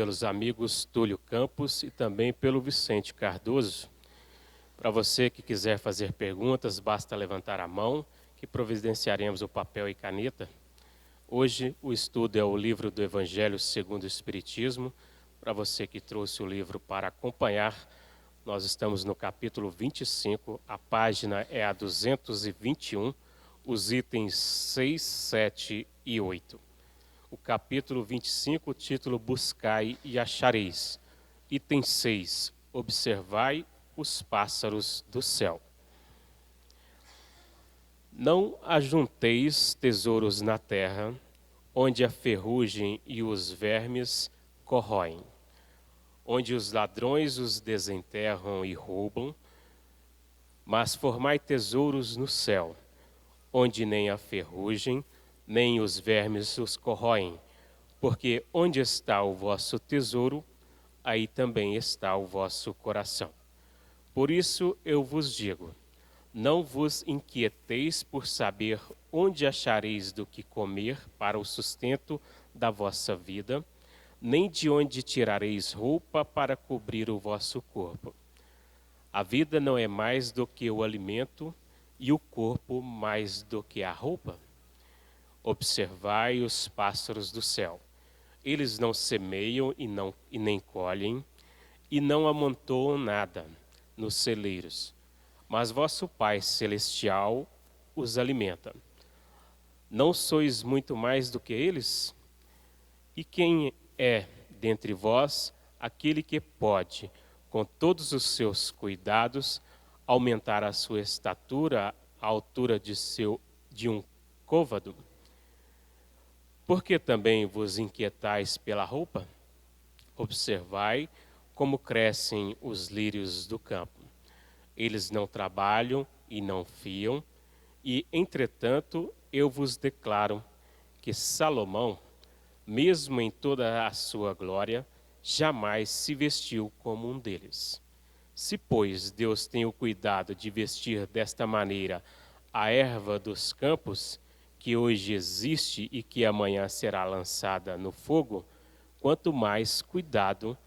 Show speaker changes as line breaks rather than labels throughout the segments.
pelos amigos Túlio Campos e também pelo Vicente Cardoso. Para você que quiser fazer perguntas, basta levantar a mão, que providenciaremos o papel e caneta. Hoje o estudo é o livro do Evangelho segundo o Espiritismo. Para você que trouxe o livro para acompanhar, nós estamos no capítulo 25, a página é a 221, os itens 6, 7 e 8. O capítulo 25, o título Buscai e achareis. Item 6, observai os pássaros do céu. Não ajunteis tesouros na terra, onde a ferrugem e os vermes corroem, onde os ladrões os desenterram e roubam, mas formai tesouros no céu, onde nem a ferrugem, nem os vermes os corroem, porque onde está o vosso tesouro, aí também está o vosso coração. Por isso eu vos digo, não vos inquieteis por saber onde achareis do que comer para o sustento da vossa vida, nem de onde tirareis roupa para cobrir o vosso corpo. A vida não é mais do que o alimento, e o corpo mais do que a roupa? Observai os pássaros do céu. Eles não semeiam e nem colhem, e não amontoam nada nos celeiros, mas vosso Pai Celestial os alimenta. Não sois muito mais do que eles? E quem é dentre vós aquele que pode, com todos os seus cuidados, aumentar a sua estatura à altura de um côvado? Por que também vos inquietais pela roupa? Observai como crescem os lírios do campo. Eles não trabalham e não fiam, e, entretanto, eu vos declaro que Salomão, mesmo em toda a sua glória, jamais se vestiu como um deles. Se, pois, Deus tem o cuidado de vestir desta maneira a erva dos campos, que hoje existe e que amanhã será lançada no fogo, quanto mais cuidado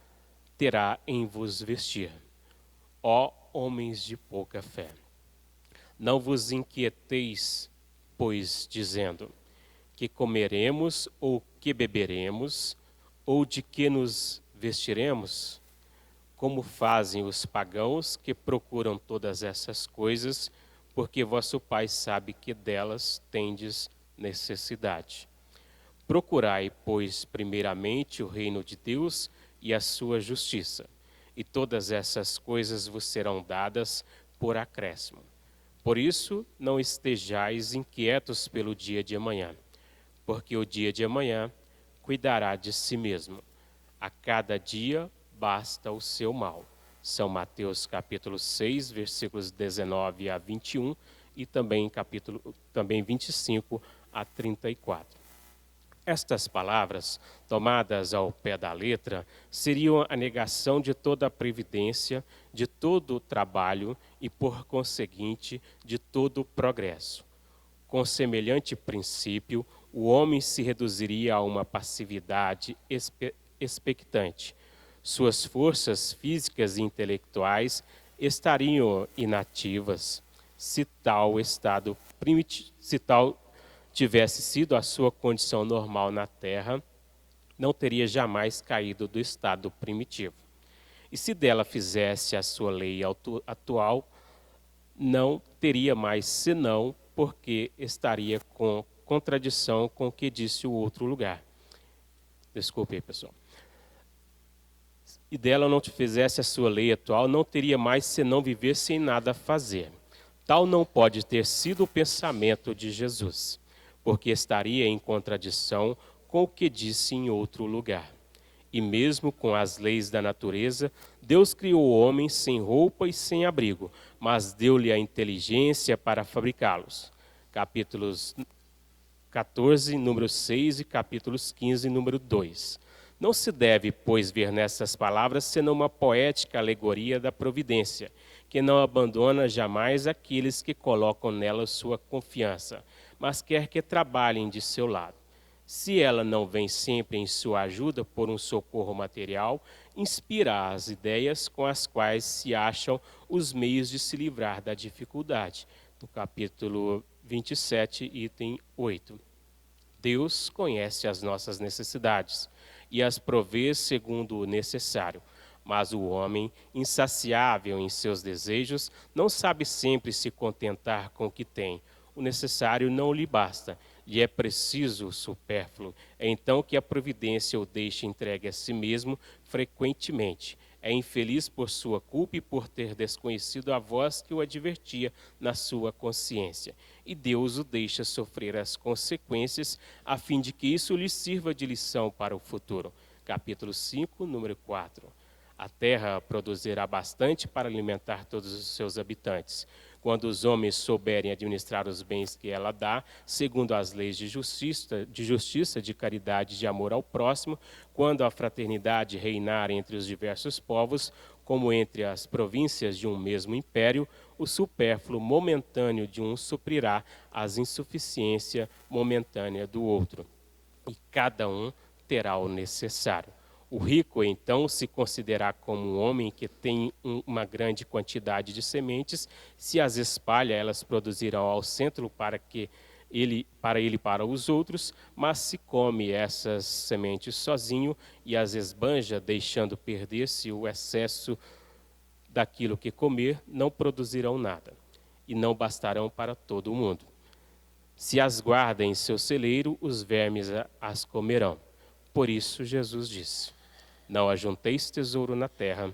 terá em vos vestir, ó homens de pouca fé. Não vos inquieteis, pois, dizendo, que comeremos ou que beberemos, ou de que nos vestiremos, como fazem os pagãos que procuram todas essas coisas, porque vosso Pai sabe que delas tendes necessidade. Procurai, pois, primeiramente o reino de Deus e a sua justiça, e todas essas coisas vos serão dadas por acréscimo. Por isso, não estejais inquietos pelo dia de amanhã, porque o dia de amanhã cuidará de si mesmo. A cada dia basta o seu mal. São Mateus capítulo 6, versículos 19 a 21 e também capítulo 25 a 34. Estas palavras, tomadas ao pé da letra, seriam a negação de toda a previdência, de todo o trabalho e, por conseguinte, de todo o progresso. Com semelhante princípio, o homem se reduziria a uma passividade expectante. Suas forças físicas e intelectuais estariam inativas. Se tal tivesse sido a sua condição normal na Terra, não teria jamais caído do estado primitivo. E se dela fizesse a sua lei atual, não teria mais senão porque estaria com contradição com o que disse o outro lugar. Desculpe aí, pessoal. E dela não te fizesse a sua lei atual, não teria mais senão viver sem nada fazer. Tal não pode ter sido o pensamento de Jesus, porque estaria em contradição com o que disse em outro lugar. E mesmo com as leis da natureza, Deus criou o homem sem roupa e sem abrigo, mas deu-lhe a inteligência para fabricá-los. Capítulos 14, número 6 e capítulos 15, número 2. Não se deve, pois, ver nessas palavras senão uma poética alegoria da providência, que não abandona jamais aqueles que colocam nela sua confiança, mas quer que trabalhem de seu lado. Se ela não vem sempre em sua ajuda por um socorro material, inspira as ideias com as quais se acham os meios de se livrar da dificuldade. No capítulo 27, item 8. Deus conhece as nossas necessidades e as provê segundo o necessário. Mas o homem, insaciável em seus desejos, não sabe sempre se contentar com o que tem. O necessário não lhe basta, lhe é preciso o supérfluo. É então que a providência o deixa entregue a si mesmo frequentemente. É infeliz por sua culpa e por ter desconhecido a voz que o advertia na sua consciência. E Deus o deixa sofrer as consequências, a fim de que isso lhe sirva de lição para o futuro. Capítulo 5, número 4. A terra produzirá bastante para alimentar todos os seus habitantes. Quando os homens souberem administrar os bens que ela dá, segundo as leis de justiça, de caridade e de amor ao próximo, quando a fraternidade reinar entre os diversos povos, como entre as províncias de um mesmo império, o supérfluo momentâneo de um suprirá as insuficiências momentâneas do outro, e cada um terá o necessário. O rico, então, se considerar como um homem que tem uma grande quantidade de sementes, se as espalha, elas produzirão ao centro para ele e para os outros, mas se come essas sementes sozinho e as esbanja, deixando perder-se o excesso daquilo que comer, não produzirão nada, e não bastarão para todo o mundo. Se as guarda em seu celeiro, os vermes as comerão. Por isso Jesus disse: não ajunteis tesouro na terra,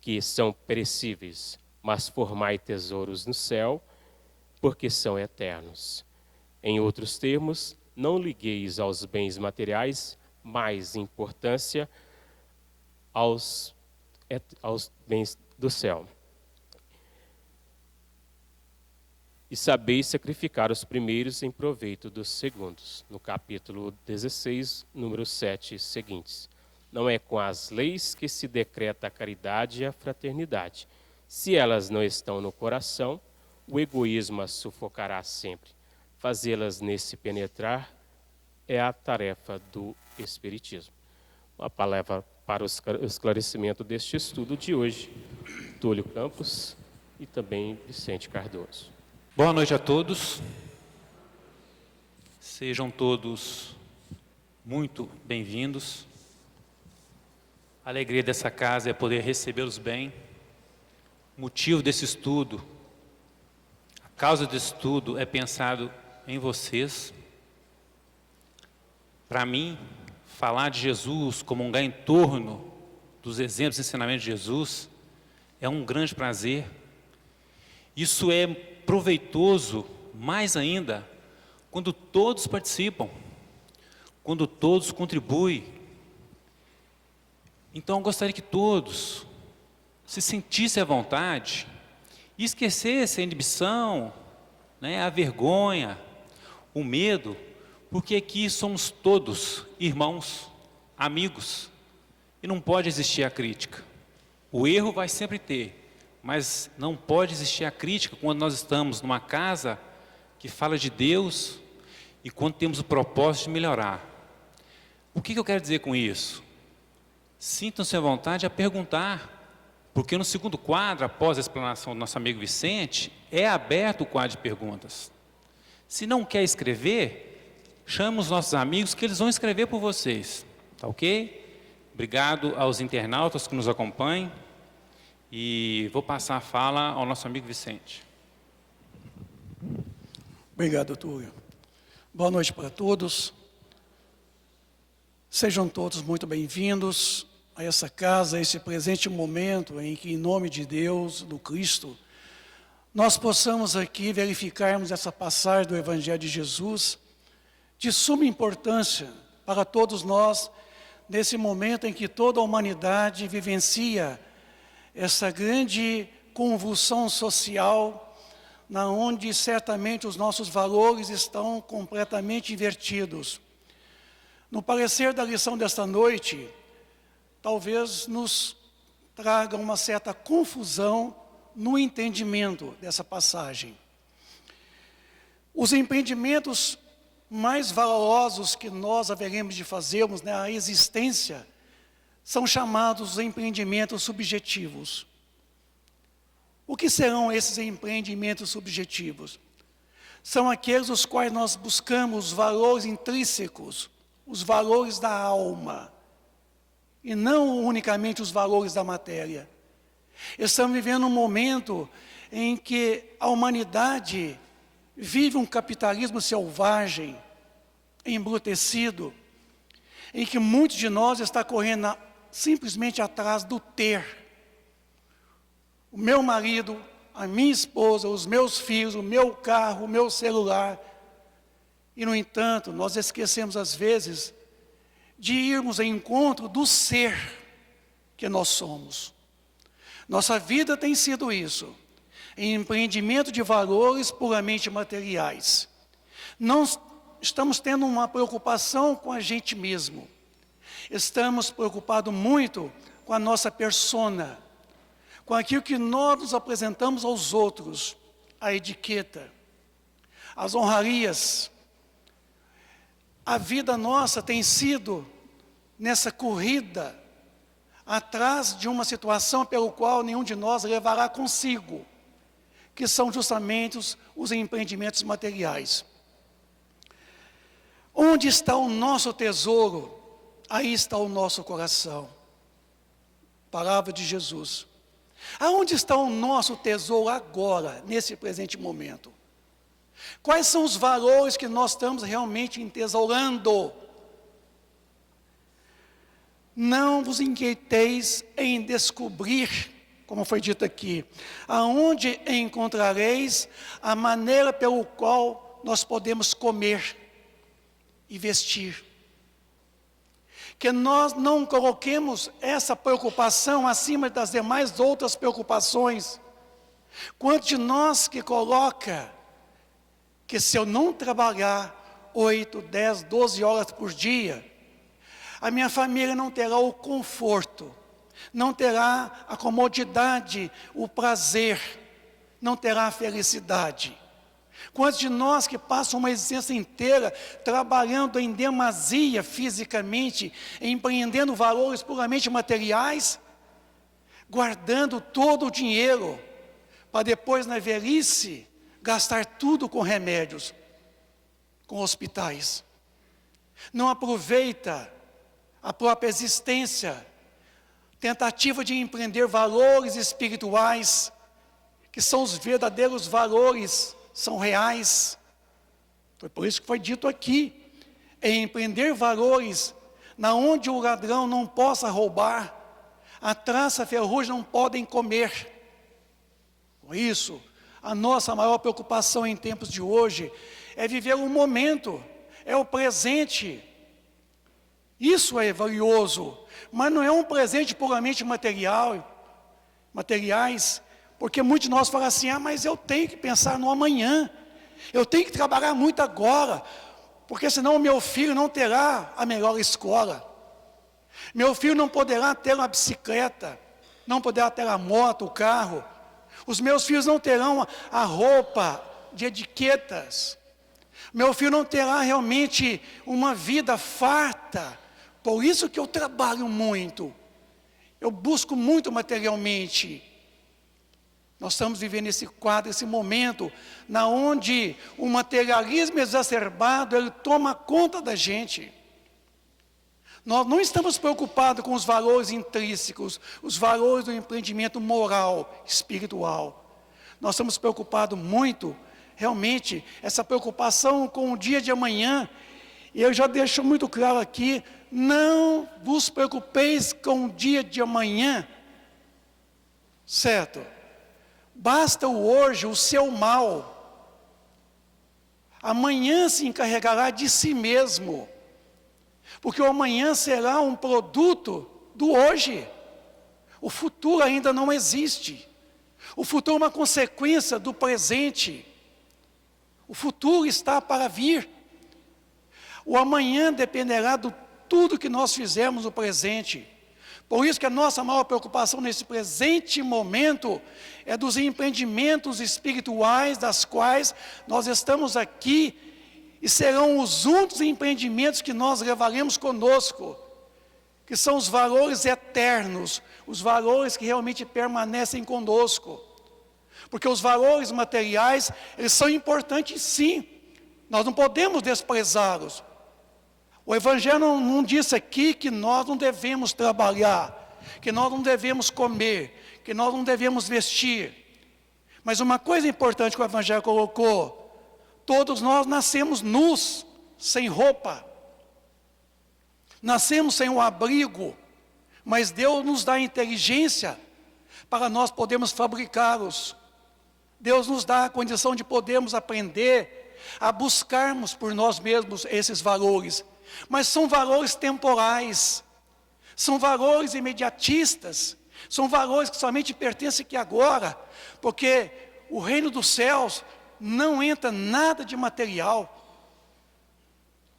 que são perecíveis, mas formai tesouros no céu, porque são eternos. Em outros termos, não ligueis aos bens materiais mais importância aos bens do céu. E sabeis sacrificar os primeiros em proveito dos segundos. No capítulo 16, número 7 seguintes. Não é com as leis que se decreta a caridade e a fraternidade. Se elas não estão no coração, o egoísmo as sufocará sempre. Fazê-las nesse penetrar é a tarefa do Espiritismo. Uma palavra para o esclarecimento deste estudo de hoje, Túlio Campos e também Vicente Cardoso.
Boa noite a todos. Sejam todos muito bem-vindos. A alegria dessa casa é poder recebê-los bem. O motivo desse estudo, a causa desse estudo é pensado em vocês. Para mim, falar de Jesus, comungar em torno dos exemplos e ensinamentos de Jesus, é um grande prazer. Isso é proveitoso, mais ainda, quando todos participam, quando todos contribuem. Então, eu gostaria que todos se sentissem à vontade e esquecessem a inibição, a vergonha, o medo, porque aqui somos todos irmãos, amigos, e não pode existir a crítica. O erro vai sempre ter, mas não pode existir a crítica quando nós estamos numa casa que fala de Deus e quando temos o propósito de melhorar. O que eu quero dizer com isso? Sintam-se à vontade a perguntar, porque no segundo quadro, após a explanação do nosso amigo Vicente, é aberto o quadro de perguntas. Se não quer escrever, chame os nossos amigos que eles vão escrever por vocês, tá ok? Obrigado aos internautas que nos acompanham. E vou passar a fala ao nosso amigo Vicente.
Obrigado, Túlio. Boa noite para todos. Sejam todos muito bem-vindos a essa casa, a esse presente momento em que, em nome de Deus, do Cristo, nós possamos aqui verificarmos essa passagem do Evangelho de Jesus, de suma importância para todos nós, nesse momento em que toda a humanidade vivencia essa grande convulsão social, na onde certamente os nossos valores estão completamente invertidos. No parecer da lição desta noite, talvez nos traga uma certa confusão no entendimento dessa passagem. Os empreendimentos mais valorosos que nós haveremos de fazermos na existência são chamados empreendimentos subjetivos. O que serão esses empreendimentos subjetivos? São aqueles os quais nós buscamos os valores intrínsecos, os valores da alma, e não unicamente os valores da matéria. Estamos vivendo um momento em que a humanidade vive um capitalismo selvagem, embrutecido, em que muitos de nós está correndo simplesmente atrás do ter. O meu marido, a minha esposa, os meus filhos, o meu carro, o meu celular. E, no entanto, nós esquecemos às vezes de irmos ao encontro do ser que nós somos. Nossa vida tem sido isso, em empreendimento de valores puramente materiais. Não estamos tendo uma preocupação com a gente mesmo. Estamos preocupados muito com a nossa persona, com aquilo que nós nos apresentamos aos outros, a etiqueta, as honrarias. A vida nossa tem sido nessa corrida, atrás de uma situação pelo qual nenhum de nós levará consigo, que são justamente os empreendimentos materiais. Onde está o nosso tesouro, aí está o nosso coração. Palavra de Jesus. Aonde está o nosso tesouro agora, nesse presente momento? Quais são os valores que nós estamos realmente entesourando? Não vos inquieteis em descobrir, como foi dito aqui, aonde encontrareis a maneira pelo qual nós podemos comer e vestir. Que nós não coloquemos essa preocupação acima das demais outras preocupações. Quantos de nós que coloca que se eu não trabalhar 8, 10, 12 horas por dia, a minha família não terá o conforto, não terá a comodidade, o prazer, não terá a felicidade. Quantos de nós que passam uma existência inteira trabalhando em demasia fisicamente, empreendendo valores puramente materiais, guardando todo o dinheiro, para depois na velhice gastar tudo com remédios, com hospitais. Não aproveita a própria existência, tentativa de empreender valores espirituais, que são os verdadeiros valores, são reais. Foi por isso que foi dito aqui, em empreender valores, na onde o ladrão não possa roubar, a traça e a ferrugem não podem comer. Com isso, a nossa maior preocupação em tempos de hoje é viver o momento, é o presente. Isso é valioso, mas não é um presente puramente materiais, porque muitos de nós falam assim, mas eu tenho que pensar no amanhã, eu tenho que trabalhar muito agora, porque senão o meu filho não terá a melhor escola, meu filho não poderá ter uma bicicleta, não poderá ter a moto, o carro, os meus filhos não terão a roupa de etiquetas, meu filho não terá realmente uma vida farta. Por isso que eu trabalho muito, eu busco muito materialmente. Nós estamos vivendo esse quadro, esse momento, na onde o materialismo exacerbado, ele toma conta da gente. Nós não estamos preocupados com os valores intrínsecos, os valores do empreendimento moral, espiritual. Nós estamos preocupados muito, realmente, essa preocupação com o dia de amanhã. E eu já deixo muito claro aqui, não vos preocupeis com o dia de amanhã, certo? Basta o hoje, o seu mal. Amanhã se encarregará de si mesmo, porque o amanhã será um produto do hoje. O futuro ainda não existe. O futuro é uma consequência do presente. O futuro está para vir. O amanhã dependerá do tudo que nós fizermos no presente. Por isso que a nossa maior preocupação nesse presente momento é dos empreendimentos espirituais das quais nós estamos aqui e serão os únicos empreendimentos que nós levaremos conosco, que são os valores eternos, os valores que realmente permanecem conosco. Porque os valores materiais, eles são importantes sim, nós não podemos desprezá-los. O Evangelho não diz aqui que nós não devemos trabalhar, que nós não devemos comer, que nós não devemos vestir. Mas uma coisa importante que o Evangelho colocou: todos nós nascemos nus, sem roupa. Nascemos sem um abrigo, mas Deus nos dá inteligência para nós podermos fabricá-los. Deus nos dá a condição de podermos aprender a buscarmos por nós mesmos esses valores. Mas são valores temporais, são valores imediatistas, são valores que somente pertencem aqui agora, porque o reino dos céus não entra nada de material.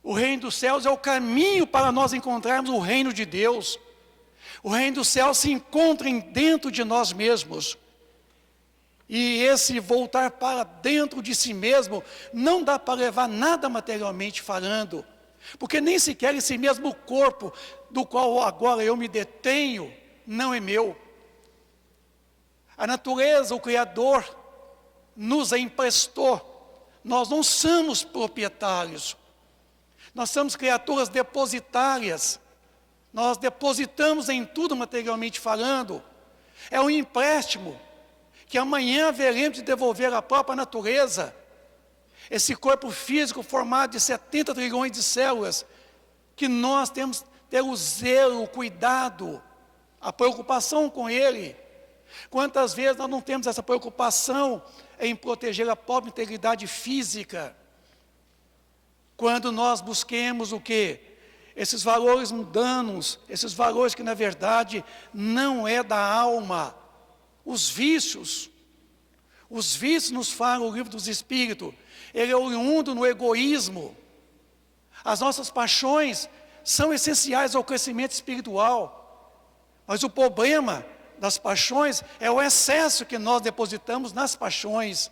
O reino dos céus é o caminho para nós encontrarmos o reino de Deus. O reino dos céus se encontra dentro de nós mesmos. E esse voltar para dentro de si mesmo, não dá para levar nada materialmente falando. Porque nem sequer esse mesmo corpo, do qual agora eu me detenho, não é meu. A natureza, o Criador, nos a emprestou. Nós não somos proprietários. Nós somos criaturas depositárias. Nós depositamos em tudo materialmente falando. É um empréstimo que amanhã haveremos de devolver à própria natureza. Esse corpo físico formado de 70 trilhões de células, que nós temos que ter o zelo, o cuidado, a preocupação com ele. Quantas vezes nós não temos essa preocupação em proteger a própria integridade física? Quando nós busquemos o quê? Esses valores mundanos, esses valores que na verdade não é da alma. Os vícios nos fala o livro dos Espíritos, ele é oriundo no egoísmo. As nossas paixões são essenciais ao crescimento espiritual, mas o problema das paixões é o excesso que nós depositamos nas paixões,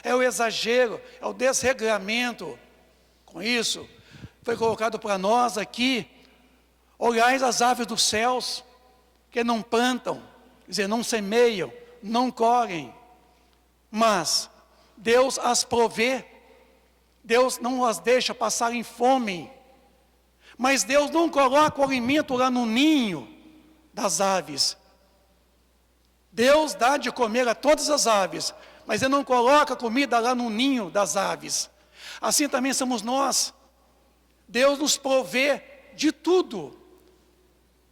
é o exagero, é o desregramento. Com isso, foi colocado para nós aqui: olhais as aves dos céus, que não plantam, quer dizer, não semeiam, não colhem, mas Deus as provê. Deus não as deixa passarem fome, mas Deus não coloca o alimento lá no ninho das aves. Deus dá de comer a todas as aves, mas Ele não coloca comida lá no ninho das aves. Assim também somos nós. Deus nos provê de tudo,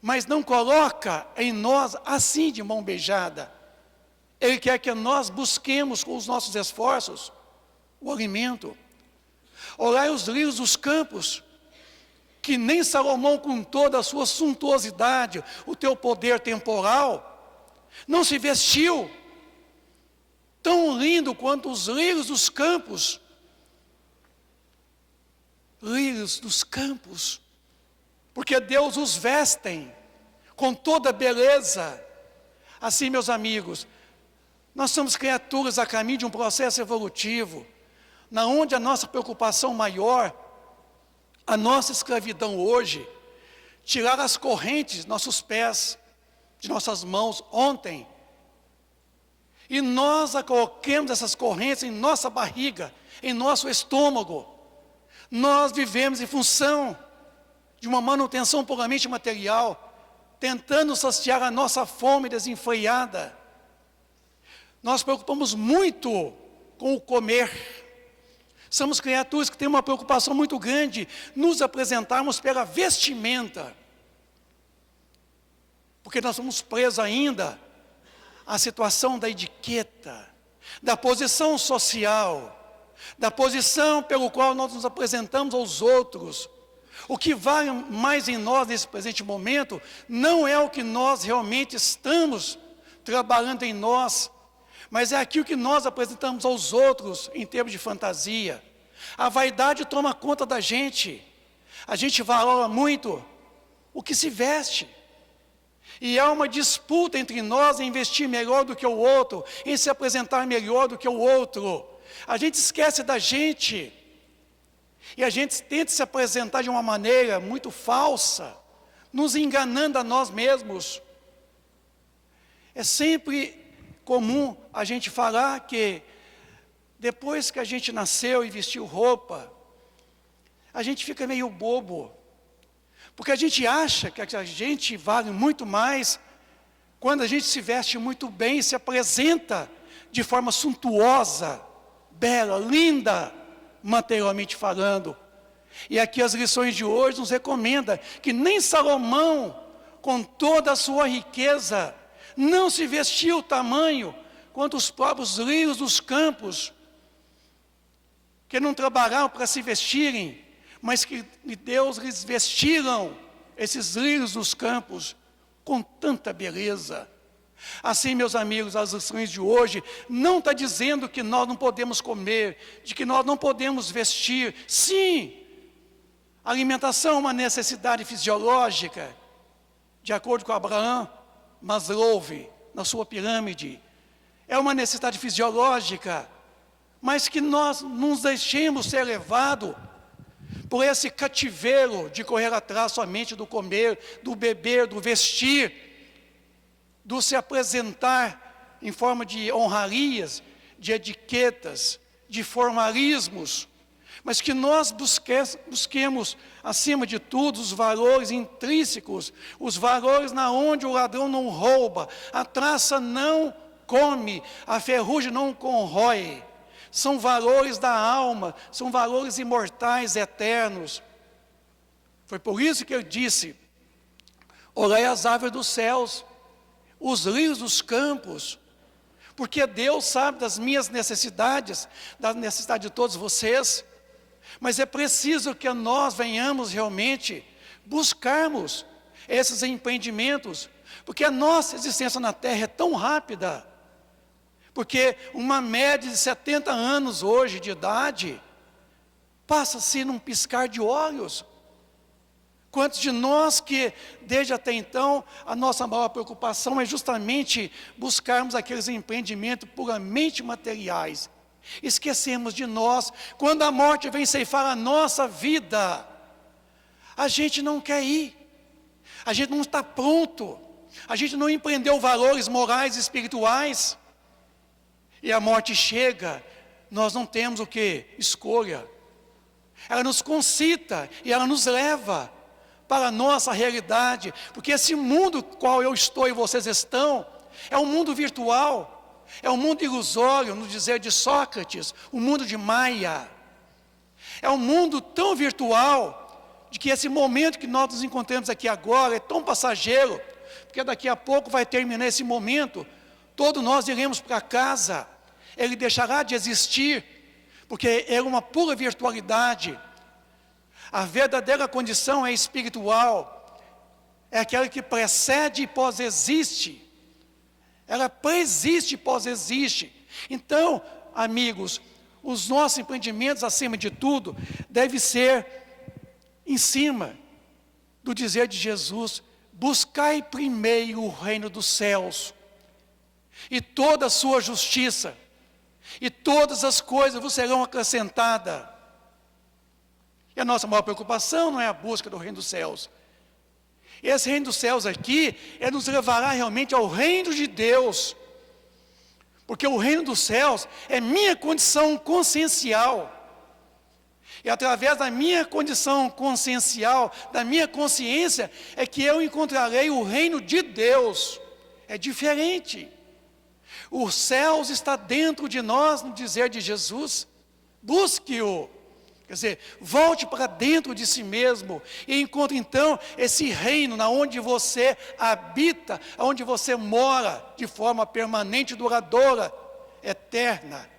mas não coloca em nós assim de mão beijada. Ele quer que nós busquemos com os nossos esforços o alimento. Olhai os lírios dos campos, que nem Salomão, com toda a sua suntuosidade, o teu poder temporal, não se vestiu tão lindo quanto os lírios dos campos. Lírios dos campos, porque Deus os vestem com toda beleza. Assim, meus amigos, nós somos criaturas a caminho de um processo evolutivo, na onde a nossa preocupação maior, a nossa escravidão hoje, tirar as correntes de nossos pés, de nossas mãos ontem, e nós coloquemos essas correntes em nossa barriga, em nosso estômago. Nós vivemos em função de uma manutenção puramente material, tentando saciar a nossa fome desenfreada. Nós preocupamos muito com o comer. Somos criaturas que têm uma preocupação muito grande, nos apresentarmos pela vestimenta. Porque nós somos presos ainda à situação da etiqueta, da posição social, da posição pelo qual nós nos apresentamos aos outros. O que vale mais em nós nesse presente momento não é o que nós realmente estamos trabalhando em nós, mas é aquilo que nós apresentamos aos outros em termos de fantasia. A vaidade toma conta da gente. A gente valora muito o que se veste. E há uma disputa entre nós em vestir melhor do que o outro, em se apresentar melhor do que o outro. A gente esquece da gente. E a gente tenta se apresentar de uma maneira muito falsa, nos enganando a nós mesmos. É sempre comum a gente falar que depois que a gente nasceu e vestiu roupa, a gente fica meio bobo, porque a gente acha que a gente vale muito mais quando a gente se veste muito bem e se apresenta de forma suntuosa, bela, linda, materialmente falando. E aqui as lições de hoje nos recomendam que nem Salomão, com toda a sua riqueza, não se vestiu tamanho quanto os próprios lírios dos campos, que não trabalharam para se vestirem, mas que Deus lhes vestiram, esses lírios dos campos, com tanta beleza. Assim, meus amigos, as lições de hoje não está dizendo que nós não podemos comer, de que nós não podemos vestir. Sim, a alimentação é uma necessidade fisiológica, de acordo com Abraham Maslow, na sua pirâmide. É uma necessidade fisiológica, mas que nós não nos deixemos ser levados por esse cativeiro de correr atrás somente do comer, do beber, do vestir, do se apresentar em forma de honrarias, de etiquetas, de formalismos, mas que nós busquemos, acima de tudo, os valores intrínsecos, os valores na onde o ladrão não rouba, a traça não come, a ferrugem não corrói. São valores da alma, são valores imortais, eternos. Foi por isso que ele disse: olhai as aves dos céus, os lírios dos campos, porque Deus sabe das minhas necessidades, da necessidade de todos vocês, mas é preciso que nós venhamos realmente buscarmos esses empreendimentos, porque a nossa existência na Terra é tão rápida, porque uma média de 70 anos hoje de idade, passa-se num piscar de olhos. Quantos de nós que, desde até então, a nossa maior preocupação é justamente buscarmos aqueles empreendimentos puramente materiais. Esquecemos de nós, quando a morte vem ceifar a nossa vida, a gente não quer ir, a gente não está pronto, a gente não empreendeu valores morais e espirituais, e a morte chega, nós não temos o que? Escolha. Ela nos concita e ela nos leva para a nossa realidade, porque esse mundo qual eu estou e vocês estão, é um mundo virtual, é um mundo ilusório, no dizer de Sócrates, o mundo de Maia. É um mundo tão virtual, de que esse momento que nós nos encontramos aqui agora é tão passageiro, porque daqui a pouco vai terminar esse momento, todos nós iremos para casa, ele deixará de existir, porque é uma pura virtualidade. A verdadeira condição é espiritual, é aquela que precede e pós-existe, ela pré-existe e pós-existe. Então, amigos, os nossos empreendimentos, acima de tudo, devem ser em cima do dizer de Jesus: buscai primeiro o reino dos céus, e toda a sua justiça, e todas as coisas vos serão acrescentadas. E a nossa maior preocupação não é a busca do reino dos céus. Esse reino dos céus aqui, nos levará realmente ao reino de Deus. Porque o reino dos céus é minha condição consciencial. E através da minha condição consciencial, da minha consciência, é que eu encontrarei o reino de Deus. É diferente. Os céus está dentro de nós, no dizer de Jesus. Busque-o. Quer dizer, volte para dentro de si mesmo e encontre então esse reino na onde você habita, onde você mora de forma permanente, duradoura, eterna.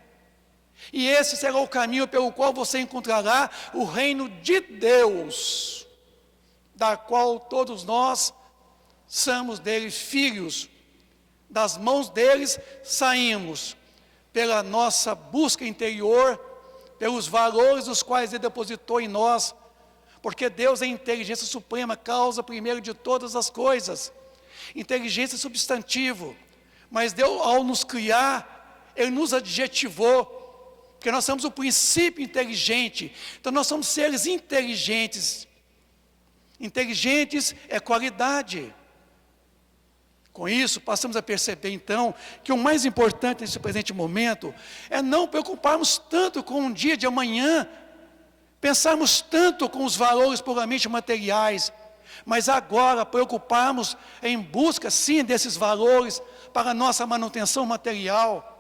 E esse será o caminho pelo qual você encontrará o reino de Deus, da qual todos nós somos dele filhos. Das mãos deles saímos pela nossa busca interior, pelos valores os quais Ele depositou em nós, porque Deus é inteligência suprema, causa primeiro de todas as coisas, inteligência substantivo, mas Deus, ao nos criar, Ele nos adjetivou, porque nós somos o princípio inteligente. Então nós somos seres inteligentes. Inteligentes é qualidade. Com isso, passamos a perceber então que o mais importante nesse presente momento é não preocuparmos tanto com o dia de amanhã, pensarmos tanto com os valores puramente materiais, mas agora preocuparmos em busca sim desses valores para a nossa manutenção material,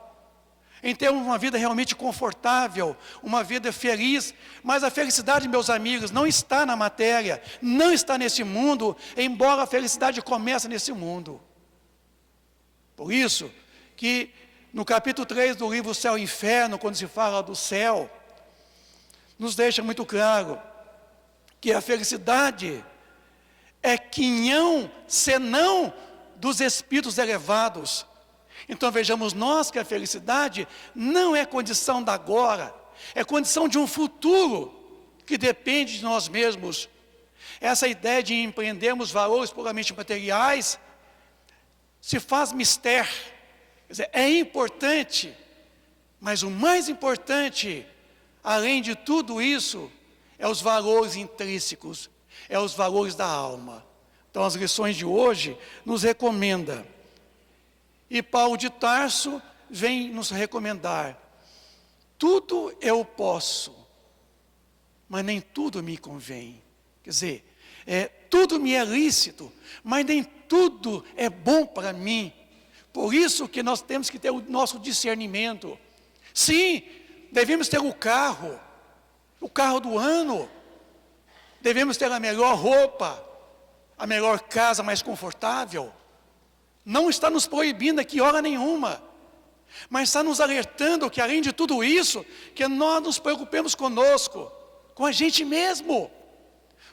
em ter uma vida realmente confortável, uma vida feliz. Mas a felicidade, meus amigos, não está na matéria, não está nesse mundo, embora a felicidade comece nesse mundo. Por isso que no capítulo 3 do livro Céu e Inferno, quando se fala do céu, nos deixa muito claro que a felicidade é quinhão, senão dos espíritos elevados. Então vejamos nós que a felicidade não é condição da agora, é condição de um futuro que depende de nós mesmos. Essa ideia de empreendermos valores puramente materiais se faz mistério, quer dizer, é importante, mas o mais importante, além de tudo isso, é os valores intrínsecos, é os valores da alma. Então as lições de hoje nos recomendam. E Paulo de Tarso vem nos recomendar: tudo eu posso, mas nem tudo me convém. Quer dizer, tudo me é lícito, mas nem tudo é bom para mim. Por isso que nós temos que ter o nosso discernimento. Sim, devemos ter o carro do ano, devemos ter a melhor roupa, a melhor casa mais confortável. Não está nos proibindo aqui hora nenhuma, mas está nos alertando que além de tudo isso, que nós nos preocupemos conosco, com a gente mesmo,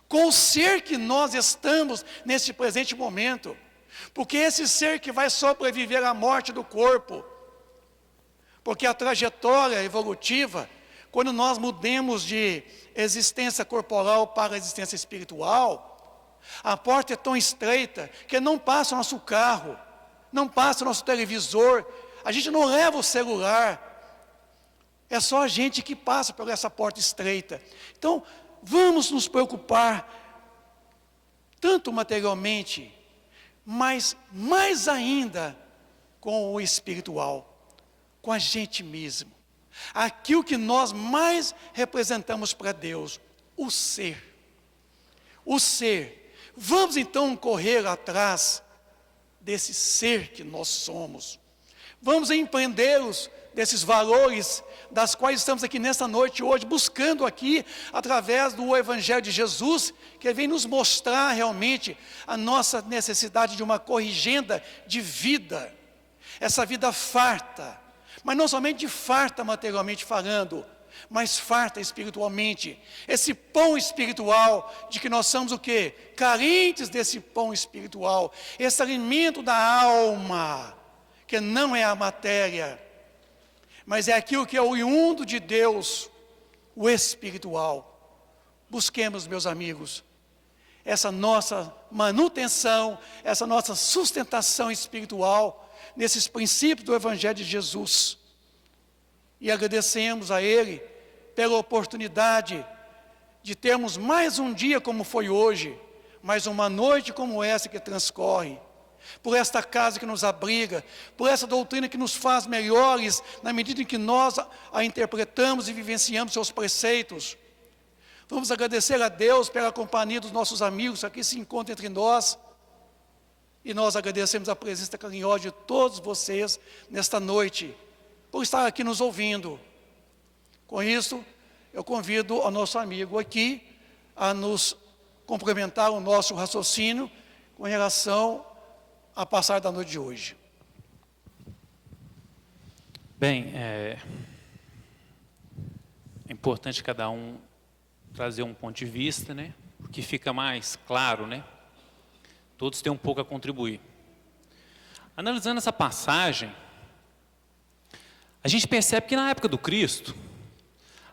com o ser que nós estamos nesse presente momento, porque esse ser que vai sobreviver à morte do corpo, porque a trajetória evolutiva, quando nós mudemos de existência corporal para a existência espiritual, a porta é tão estreita que não passa o nosso carro, não passa o nosso televisor, a gente não leva o celular, é só a gente que passa por essa porta estreita. Então, vamos nos preocupar, tanto materialmente, mas mais ainda com o espiritual, com a gente mesmo. Aquilo que nós mais representamos para Deus, o ser. O ser. Vamos então correr atrás desse ser que nós somos. Vamos empreendê-los desses valores, das quais estamos aqui nesta noite hoje, buscando aqui, através do Evangelho de Jesus, que vem nos mostrar realmente a nossa necessidade de uma corrigenda de vida, essa vida farta, mas não somente farta materialmente falando, mas farta espiritualmente, esse pão espiritual, de que nós somos o quê? Carentes desse pão espiritual, esse alimento da alma, que não é a matéria, mas é aquilo que é oriundo de Deus, o espiritual. Busquemos, meus amigos, essa nossa manutenção, essa nossa sustentação espiritual, nesses princípios do Evangelho de Jesus. E agradecemos a Ele pela oportunidade de termos mais um dia como foi hoje, mais uma noite como essa que transcorre, por esta casa que nos abriga, por essa doutrina que nos faz melhores, na medida em que nós a interpretamos e vivenciamos seus preceitos. Vamos agradecer a Deus pela companhia dos nossos amigos que aqui se encontram entre nós, e nós agradecemos a presença carinhosa de todos vocês nesta noite, por estar aqui nos ouvindo. Com isso, eu convido o nosso amigo aqui a nos complementar o nosso raciocínio com relação a passar da noite de hoje.
Bem, é importante cada um trazer um ponto de vista, né? Porque fica mais claro, né? Todos têm um pouco a contribuir. Analisando essa passagem, a gente percebe que na época do Cristo,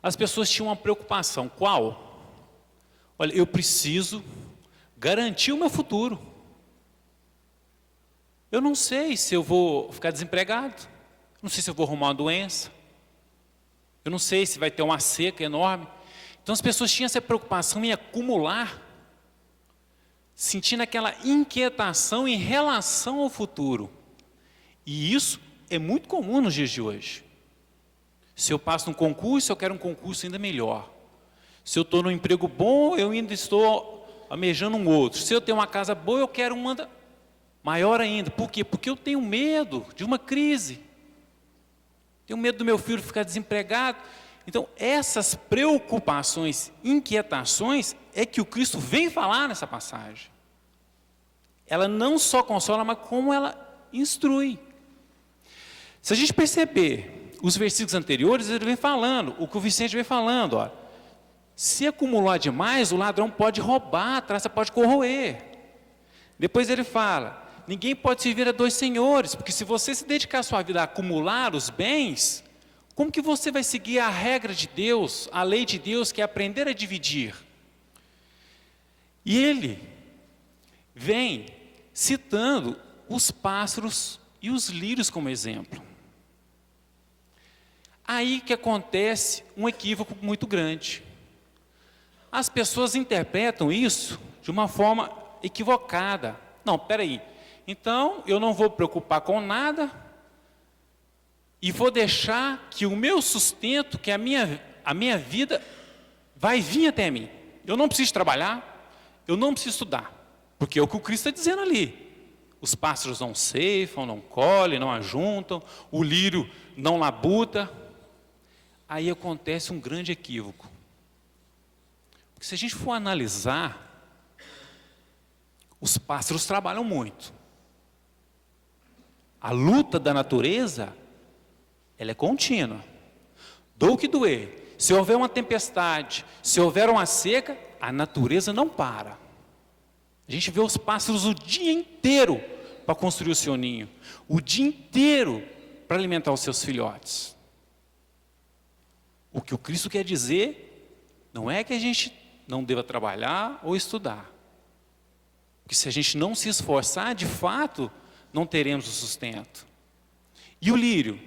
as pessoas tinham uma preocupação. Qual? Olha, eu preciso garantir o meu futuro. Eu não sei se eu vou ficar desempregado, não sei se eu vou arrumar uma doença, Eu não sei se vai ter uma seca enorme. Então as pessoas tinham essa preocupação em acumular, sentindo aquela inquietação em relação ao futuro. E isso é muito comum nos dias de hoje. Se eu passo num concurso, eu quero um concurso ainda melhor. Se eu estou num emprego bom, eu ainda estou almejando um outro. Se eu tenho uma casa boa, eu quero uma maior ainda. Por quê? Porque eu tenho medo de uma crise. Tenho medo do meu filho ficar desempregado. Então, essas preocupações, inquietações, é que o Cristo vem falar nessa passagem. Ela não só consola, mas como ela instrui. Se a gente perceber os versículos anteriores, ele vem falando, o que o Vicente vem falando, ó, se acumular demais, o ladrão pode roubar, a traça pode corroer. Depois ele fala, ninguém pode servir a dois senhores, porque se você se dedicar a sua vida a acumular os bens, como que você vai seguir a regra de Deus, a lei de Deus, que é aprender a dividir? E ele vem citando os pássaros e os lírios como exemplo. Aí que acontece um equívoco muito grande. As pessoas interpretam isso de uma forma equivocada. Não, peraí, então eu não vou preocupar com nada e vou deixar que o meu sustento, que a minha vida vai vir até mim. Eu não preciso trabalhar, eu não preciso estudar, porque é o que o Cristo está dizendo ali. Os pássaros não ceifam, não colhem, não ajuntam, o lírio não labuta. Aí acontece um grande equívoco. Porque se a gente for analisar, os pássaros trabalham muito. A luta da natureza, ela é contínua. Dou o que doer. Se houver uma tempestade, se houver uma seca, a natureza não para. A gente vê os pássaros o dia inteiro para construir o seu ninho, o dia inteiro para alimentar os seus filhotes. O que o Cristo quer dizer não é que a gente não deva trabalhar ou estudar. Porque se a gente não se esforçar, de fato, não teremos o sustento. E o lírio?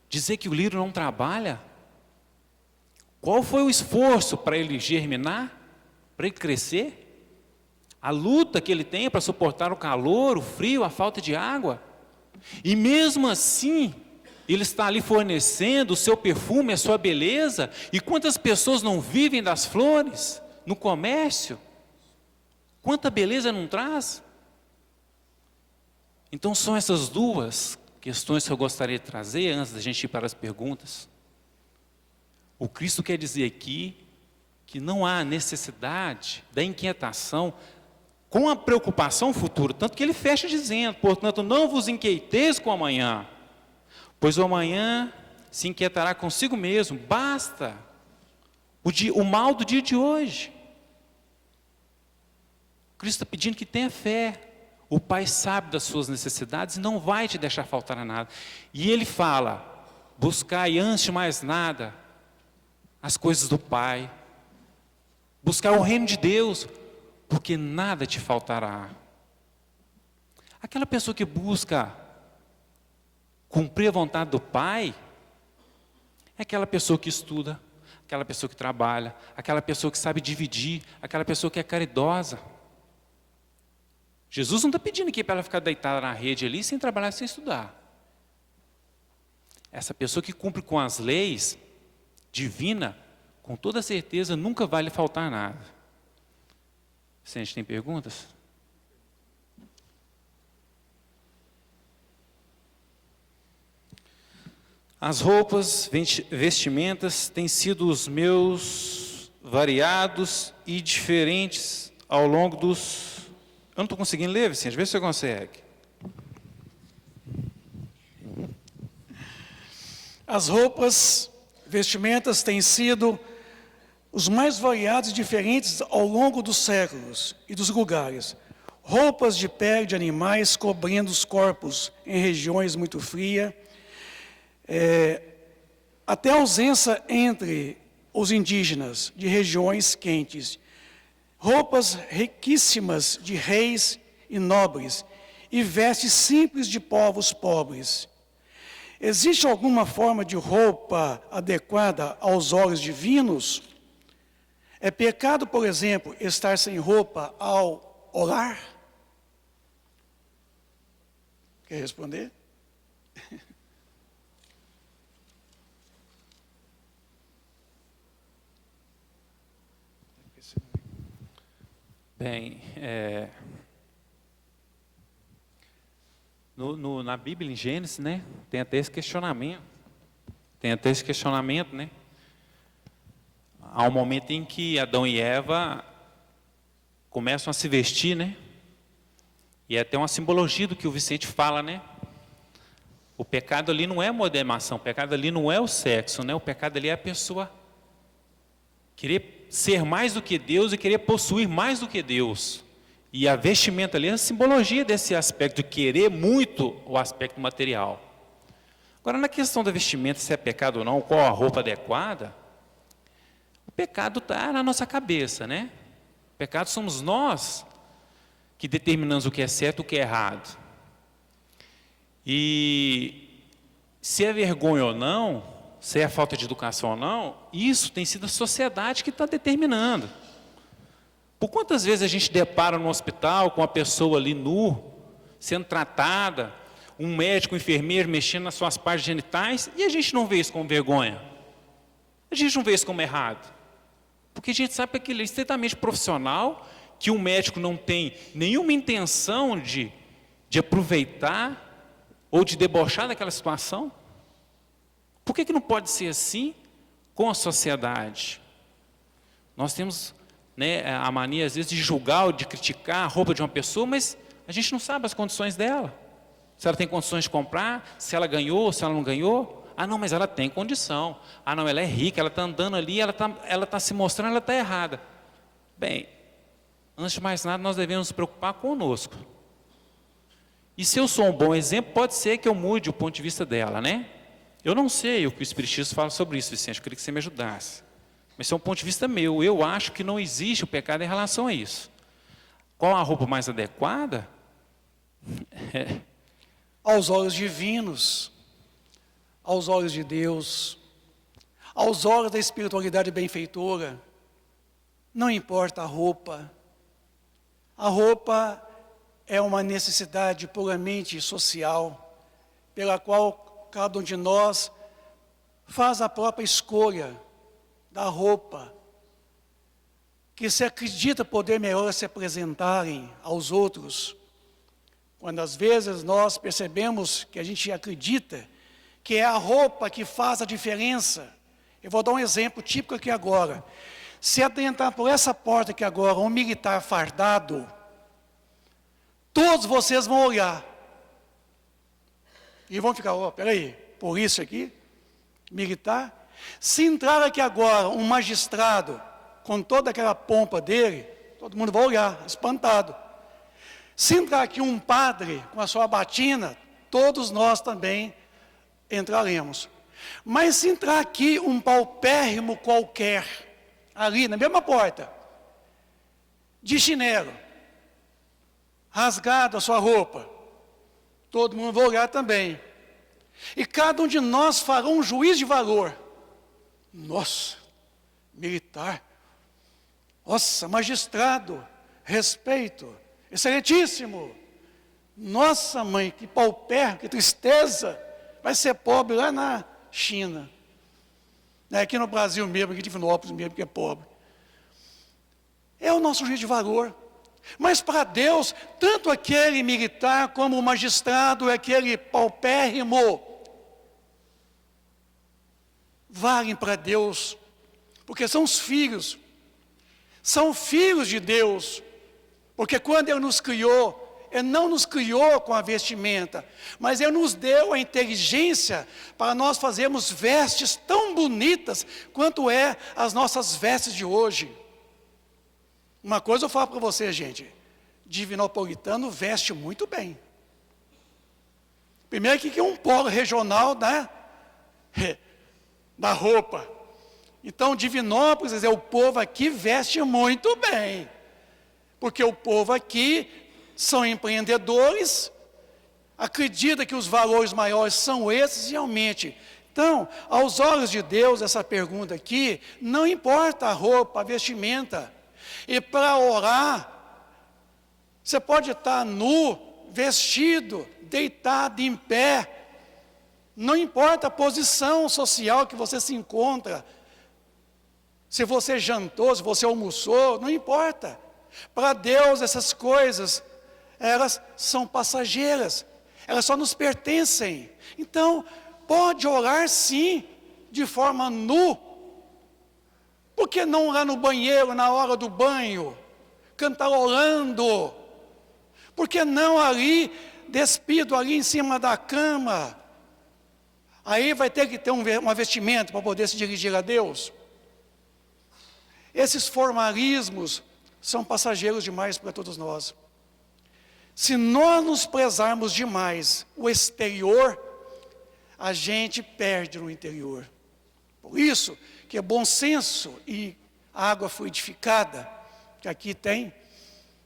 Dizer que o lírio não trabalha? Qual foi o esforço para ele germinar? Para ele crescer? A luta que ele tem para suportar o calor, o frio, a falta de água? E mesmo assim, ele está ali fornecendo o seu perfume, a sua beleza. E quantas pessoas não vivem das flores no comércio? Quanta beleza não traz? Então são essas duas questões que eu gostaria de trazer antes da gente ir para as perguntas. O Cristo quer dizer aqui que não há necessidade da inquietação com a preocupação futura, tanto que ele fecha dizendo, portanto, não vos inquieteis com o amanhã, pois o amanhã se inquietará consigo mesmo, basta o mal do dia de hoje. Cristo está pedindo que tenha fé. O Pai sabe das suas necessidades e não vai te deixar faltar nada. E Ele fala, buscai antes de mais nada as coisas do Pai, buscar o reino de Deus, porque nada te faltará. Aquela pessoa que busca cumprir a vontade do Pai, é aquela pessoa que estuda, aquela pessoa que trabalha, aquela pessoa que sabe dividir, aquela pessoa que é caridosa. Jesus não está pedindo aqui para ela ficar deitada na rede ali, sem trabalhar, sem estudar. Essa pessoa que cumpre com as leis divinas, com toda certeza, nunca vai lhe faltar nada. Se a gente tem perguntas? As roupas, vestimentas têm sido os meus variados e diferentes ao longo dos... Eu não estou conseguindo ler, Vicente, vê se você consegue.
As roupas, vestimentas têm sido os mais variados e diferentes ao longo dos séculos e dos lugares. Roupas de pele de animais cobrindo os corpos em regiões muito frias, até a ausência entre os indígenas de regiões quentes. Roupas riquíssimas de reis e nobres, e vestes simples de povos pobres. Existe alguma forma de roupa adequada aos olhos divinos? É pecado, por exemplo, estar sem roupa ao orar? Quer responder?
Bem, na Bíblia, em Gênesis, né, tem até esse questionamento. Né? Há um momento em que Adão e Eva começam a se vestir, né? E é até uma simbologia do que o Vicente fala, né? O pecado ali não é modemação, o pecado ali não é o sexo, né? O pecado ali é a pessoa querer ser mais do que Deus e querer possuir mais do que Deus. E a vestimenta ali é a simbologia desse aspecto, de querer muito o aspecto material. Agora, na questão da vestimenta, se é pecado ou não, qual a roupa adequada, o pecado está na nossa cabeça, né? O pecado somos nós que determinamos o que é certo e o que é errado. E se é vergonha ou não, se é falta de educação ou não, isso tem sido a sociedade que está determinando. Por quantas vezes a gente depara no hospital com a pessoa ali nu, sendo tratada, um médico, um enfermeiro mexendo nas suas partes genitais, e a gente não vê isso como vergonha? A gente não vê isso como errado. Porque a gente sabe que aquilo é estritamente profissional, que o médico não tem nenhuma intenção de aproveitar ou de debochar daquela situação. Por que não pode ser assim com a sociedade? Nós temos, né, a mania, às vezes, de julgar ou de criticar a roupa de uma pessoa, mas a gente não sabe as condições dela. Se ela tem condições de comprar, se ela ganhou, se ela não ganhou. Ah, não, mas ela tem condição. Ah, não, ela é rica, ela está andando ali, ela tá se mostrando, ela está errada. Bem, antes de mais nada, nós devemos nos preocupar conosco. E se eu sou um bom exemplo, pode ser que eu mude o ponto de vista dela, né? Eu não sei o que o Espiritismo fala sobre isso, Vicente, eu queria que você me ajudasse. Mas esse é um ponto de vista meu, eu acho que não existe o pecado em relação a isso. Qual a roupa mais adequada?
Aos olhos divinos, aos olhos de Deus, aos olhos da espiritualidade benfeitora, não importa a roupa é uma necessidade puramente social, pela qual cada um de nós faz a própria escolha da roupa, que se acredita poder melhor se apresentarem aos outros, quando às vezes nós percebemos que a gente acredita que é a roupa que faz a diferença. Eu vou dar um exemplo típico aqui agora. Se adentrar por essa porta aqui agora um militar fardado, todos vocês vão olhar e vão ficar, peraí, por isso aqui, militar? Se entrar aqui agora um magistrado com toda aquela pompa dele, todo mundo vai olhar, espantado. Se entrar aqui um padre com a sua batina, todos nós também entraremos. Mas se entrar aqui um paupérrimo qualquer, ali na mesma porta, de chinelo, rasgado a sua roupa, todo mundo vai olhar também. E cada um de nós fará um juízo de valor. Nossa, militar, nossa, magistrado, respeito, excelentíssimo. Nossa, mãe, que paupérrimo, que tristeza. Vai ser pobre lá na China. Aqui no Brasil mesmo, aqui de Divinópolis mesmo, que é pobre. É o nosso juízo de valor. Mas para Deus, tanto aquele militar como o magistrado, aquele paupérrimo, valem para Deus, porque são os filhos, são filhos de Deus, porque quando Ele nos criou, Ele não nos criou com a vestimenta, mas Ele nos deu a inteligência para nós fazermos vestes tão bonitas quanto é as nossas vestes de hoje. Uma coisa eu falo para você, gente, divinopolitano veste muito bem. Primeiro que é um polo regional da roupa. Então, Divinópolis, o povo aqui veste muito bem, porque o povo aqui são empreendedores, acredita que os valores maiores são esses realmente. Então, aos olhos de Deus, essa pergunta aqui, não importa a roupa, a vestimenta. E para orar, você pode estar nu, vestido, deitado, em pé. Não importa a posição social que você se encontra. Se você jantou, se você almoçou, não importa. Para Deus essas coisas, elas são passageiras. Elas só nos pertencem. Então, pode orar sim, de forma nu. Por que não lá no banheiro, na hora do banho, cantarolando? Por que não ali, despido ali em cima da cama? Aí vai ter que ter uma vestimenta para poder se dirigir a Deus. Esses formalismos são passageiros demais para todos nós. Se nós nos prezarmos demais o exterior, a gente perde no interior. Por isso que é bom senso e água fluidificada, que aqui tem,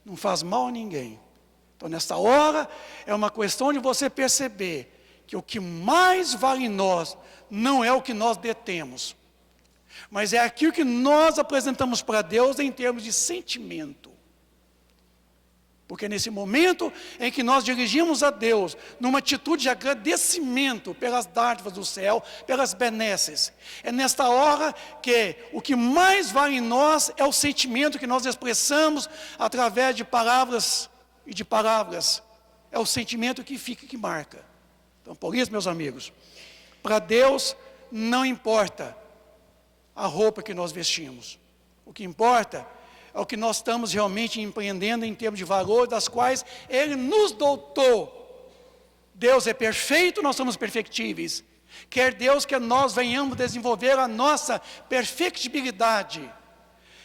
não faz mal a ninguém. Então, nesta hora, é uma questão de você perceber que o que mais vale em nós não é o que nós detemos, mas é aquilo que nós apresentamos para Deus em termos de sentimento. Porque nesse momento em que nós dirigimos a Deus, numa atitude de agradecimento pelas dádivas do céu, pelas benesses, é nesta hora que o que mais vale em nós é o sentimento que nós expressamos através de palavras e de palavras. É o sentimento que fica, que marca. Então, por isso, meus amigos, para Deus não importa a roupa que nós vestimos. O que importa é o que nós estamos realmente empreendendo em termos de valor, das quais Ele nos dotou. Deus é perfeito, nós somos perfectíveis. Quer Deus que nós venhamos desenvolver a nossa perfectibilidade.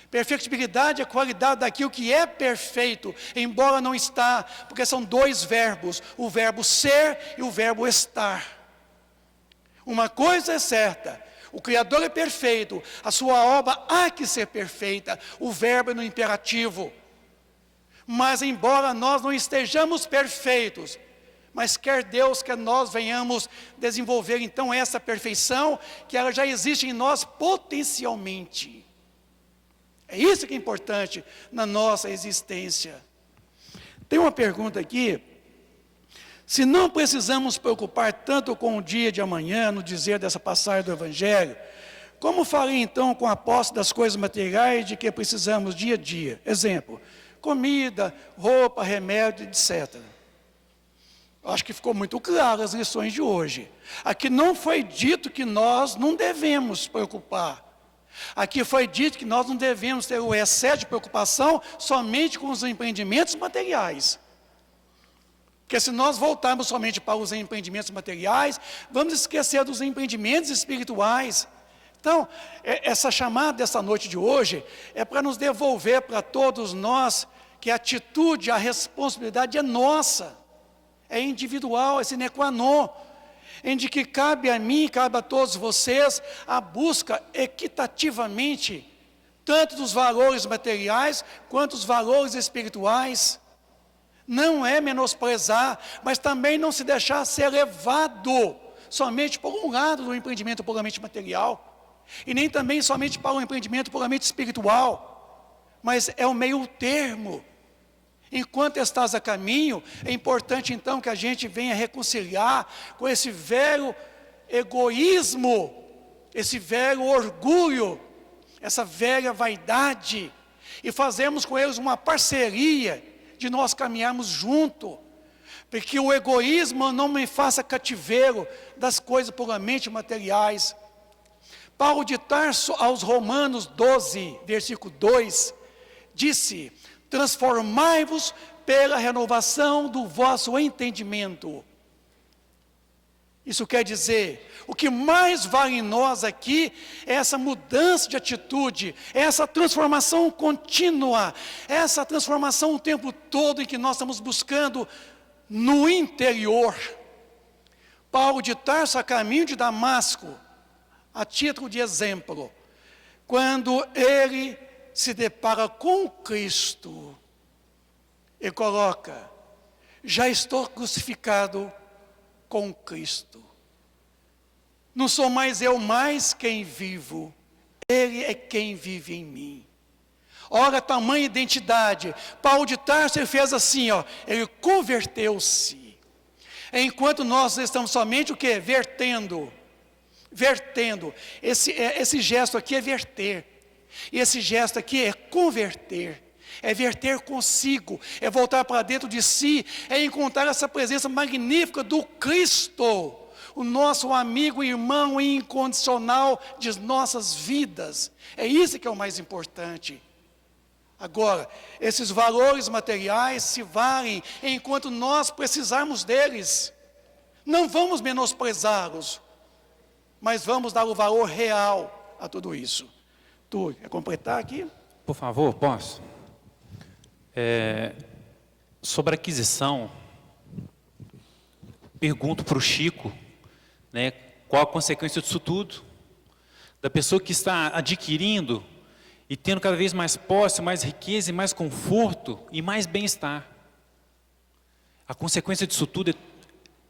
Perfectibilidade é a qualidade daquilo que é perfeito, embora não está, porque são dois verbos, o verbo ser e o verbo estar. Uma coisa é certa, o Criador é perfeito, a sua obra há que ser perfeita, o verbo é no imperativo. Mas embora nós não estejamos perfeitos, mas quer Deus que nós venhamos desenvolver então essa perfeição, que ela já existe em nós potencialmente. É isso que é importante na nossa existência. Tem uma pergunta aqui. Se não precisamos preocupar tanto com o dia de amanhã, no dizer dessa passagem do Evangelho, como farei então com a posse das coisas materiais de que precisamos dia a dia? Exemplo, comida, roupa, remédio, etc. Acho que ficou muito claro as lições de hoje. Aqui não foi dito que nós não devemos preocupar. Aqui foi dito que nós não devemos ter o excesso de preocupação somente com os empreendimentos materiais. Porque se nós voltarmos somente para os empreendimentos materiais, vamos esquecer dos empreendimentos espirituais. Então, essa chamada dessa noite de hoje é para nos devolver para todos nós que a atitude, a responsabilidade é nossa, é individual, é sine qua non, em de que cabe a mim, cabe a todos vocês, a busca equitativamente, tanto dos valores materiais, quanto dos valores espirituais. Não é menosprezar, mas também não se deixar ser levado somente por um lado do empreendimento puramente material, e nem também somente para um empreendimento puramente espiritual, mas é o meio termo. Enquanto estás a caminho, é importante então que a gente venha reconciliar com esse velho egoísmo, esse velho orgulho, essa velha vaidade, e fazemos com eles uma parceria de nós caminharmos junto, porque o egoísmo não me faça cativeiro das coisas puramente materiais. Paulo de Tarso aos Romanos 12, versículo 2, disse: transformai-vos pela renovação do vosso entendimento. Isso quer dizer, o que mais vale em nós aqui é essa mudança de atitude, é essa transformação contínua, essa transformação o tempo todo em que nós estamos buscando no interior. Paulo de Tarso, a caminho de Damasco, a título de exemplo, quando ele se depara com Cristo, ele coloca: já estou crucificado com Cristo. Não sou mais eu mais quem vivo, Ele é quem vive em mim. Ora, tamanha identidade. Paulo de Tarso ele fez assim, ele converteu-se. Enquanto nós estamos somente o quê? Vertendo. Esse gesto aqui é verter. E esse gesto aqui é converter. É verter consigo, é voltar para dentro de si, é encontrar essa presença magnífica do Cristo, o nosso amigo e irmão incondicional de nossas vidas. É isso que é o mais importante. Agora, esses valores materiais se valem enquanto nós precisarmos deles. Não vamos menosprezá-los, mas vamos dar o valor real a tudo isso. Tu quer completar aqui?
Por favor, posso? Sobre aquisição, pergunto para o Chico, né, qual a consequência disso tudo? Da pessoa que está adquirindo e tendo cada vez mais posse, mais riqueza, e mais conforto e mais bem-estar. A consequência disso tudo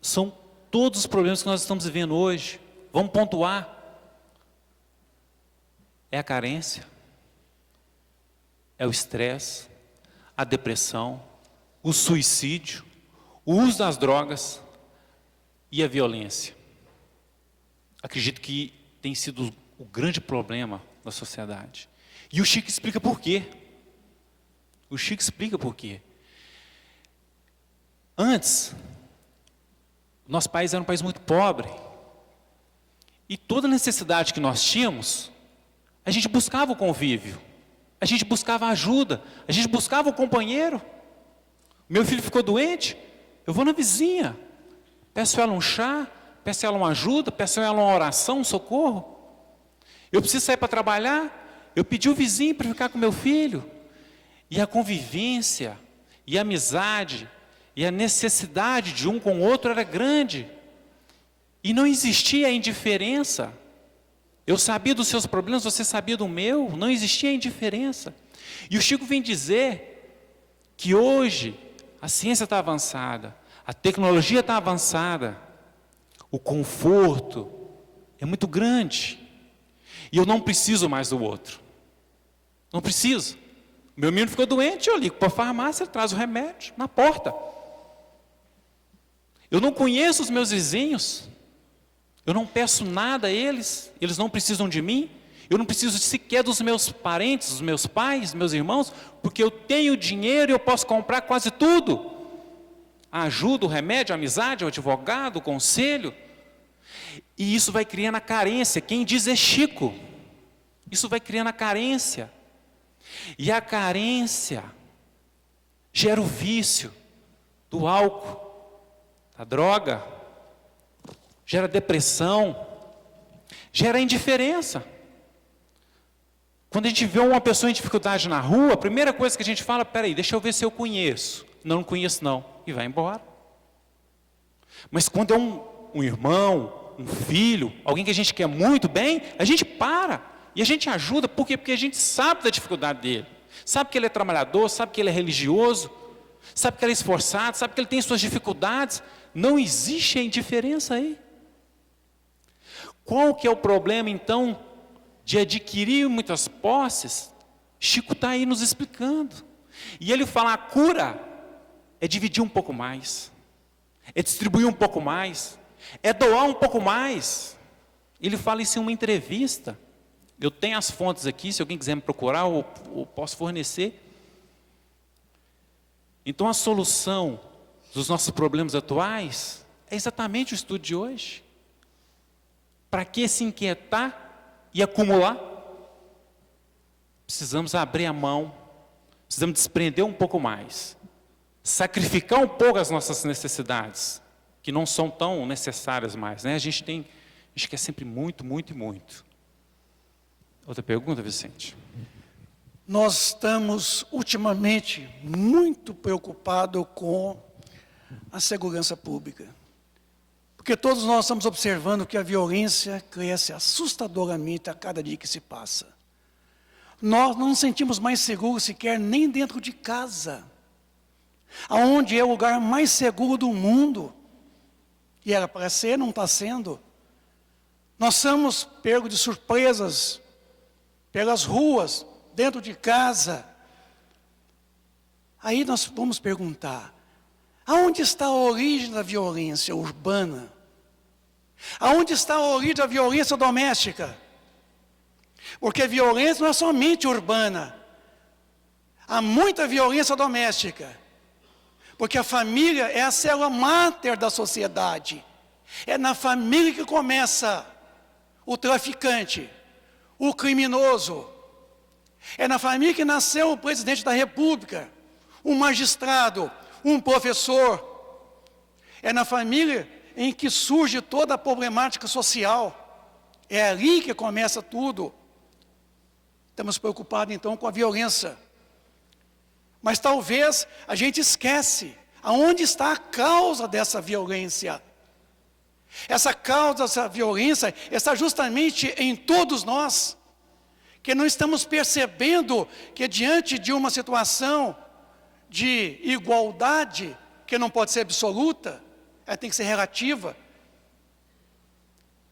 são todos os problemas que nós estamos vivendo hoje. Vamos pontuar. É a carência, é o estresse, a depressão, o suicídio, o uso das drogas e a violência. Acredito que tem sido o grande problema da sociedade. E o Chico explica por quê. O Chico explica por quê. Antes, nosso país era um país muito pobre. E toda necessidade que nós tínhamos, a gente buscava o convívio. A gente buscava ajuda, a gente buscava o companheiro. Meu filho ficou doente, eu vou na vizinha, peço ela um chá, peço ela uma ajuda, peço ela uma oração, um socorro. Eu preciso sair para trabalhar, eu pedi o vizinho para ficar com meu filho. E a convivência, e a amizade, e a necessidade de um com o outro era grande. E não existia a indiferença. Eu sabia dos seus problemas, você sabia do meu, não existia indiferença. E o Chico vem dizer que hoje a ciência está avançada, a tecnologia está avançada, o conforto é muito grande, e eu não preciso mais do outro. Não preciso. Meu menino ficou doente, eu ligo para a farmácia, ele traz o remédio na porta. Eu não conheço os meus vizinhos, eu não peço nada a eles, eles não precisam de mim, eu não preciso sequer dos meus parentes, dos meus pais, meus irmãos, porque eu tenho dinheiro e eu posso comprar quase tudo. A ajuda, o remédio, a amizade, o advogado, o conselho. E isso vai criando a carência, quem diz é Chico. Isso vai criando a carência. E a carência gera o vício do álcool, da droga, gera depressão, gera indiferença. Quando a gente vê uma pessoa em dificuldade na rua, a primeira coisa que a gente fala, peraí, deixa eu ver se eu conheço. Não conheço não, e vai embora. Mas quando é um irmão, um filho, alguém que a gente quer muito bem, a gente para, e a gente ajuda, por quê? Porque a gente sabe da dificuldade dele, sabe que ele é trabalhador, sabe que ele é religioso, sabe que ele é esforçado, sabe que ele tem suas dificuldades. Não existe a indiferença aí. Qual que é o problema, então, de adquirir muitas posses? Chico está aí nos explicando. E ele fala, a cura é dividir um pouco mais, é distribuir um pouco mais, é doar um pouco mais. Ele fala isso em uma entrevista. Eu tenho as fontes aqui, se alguém quiser me procurar, eu posso fornecer. Então a solução dos nossos problemas atuais é exatamente o estudo de hoje. Para que se inquietar e acumular? Precisamos abrir a mão, precisamos desprender um pouco mais, sacrificar um pouco as nossas necessidades, que não são tão necessárias mais, né? A gente quer sempre muito, muito e muito. Outra pergunta, Vicente?
Nós estamos ultimamente muito preocupados com a segurança pública. Porque todos nós estamos observando que a violência cresce assustadoramente a cada dia que se passa. Nós não nos sentimos mais seguros sequer nem dentro de casa. aonde é o lugar mais seguro do mundo, e era para ser, não está sendo. Nós somos pegos de surpresas, pelas ruas, dentro de casa. Aí nós vamos perguntar, aonde está a origem da violência urbana? Aonde está a origem da violência doméstica? Porque a violência não é somente urbana. Há muita violência doméstica. Porque a família é a célula máter da sociedade. É na família que começa o traficante, o criminoso. É na família que nasceu o presidente da República, um magistrado, um professor. É na família em que surge toda a problemática social. É ali que começa tudo. Estamos preocupados então com a violência. Mas talvez a gente esquece aonde está a causa dessa violência. Essa causa dessa violência está justamente em todos nós, que não estamos percebendo que diante de uma situação de igualdade, que não pode ser absoluta, ela tem que ser relativa,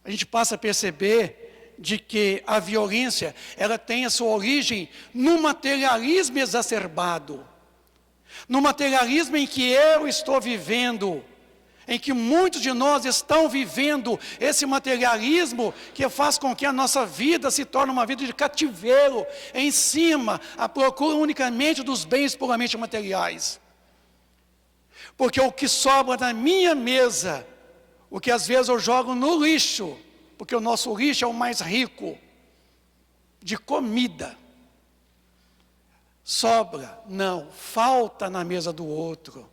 a gente passa a perceber de que a violência, ela tem a sua origem no materialismo exacerbado, no materialismo em que eu estou vivendo, em que muitos de nós estão vivendo esse materialismo que faz com que a nossa vida se torne uma vida de cativeiro, em cima, a procura unicamente dos bens puramente materiais. Porque o que sobra na minha mesa, o que às vezes eu jogo no lixo, porque o nosso lixo é o mais rico de comida, sobra, não, falta na mesa do outro.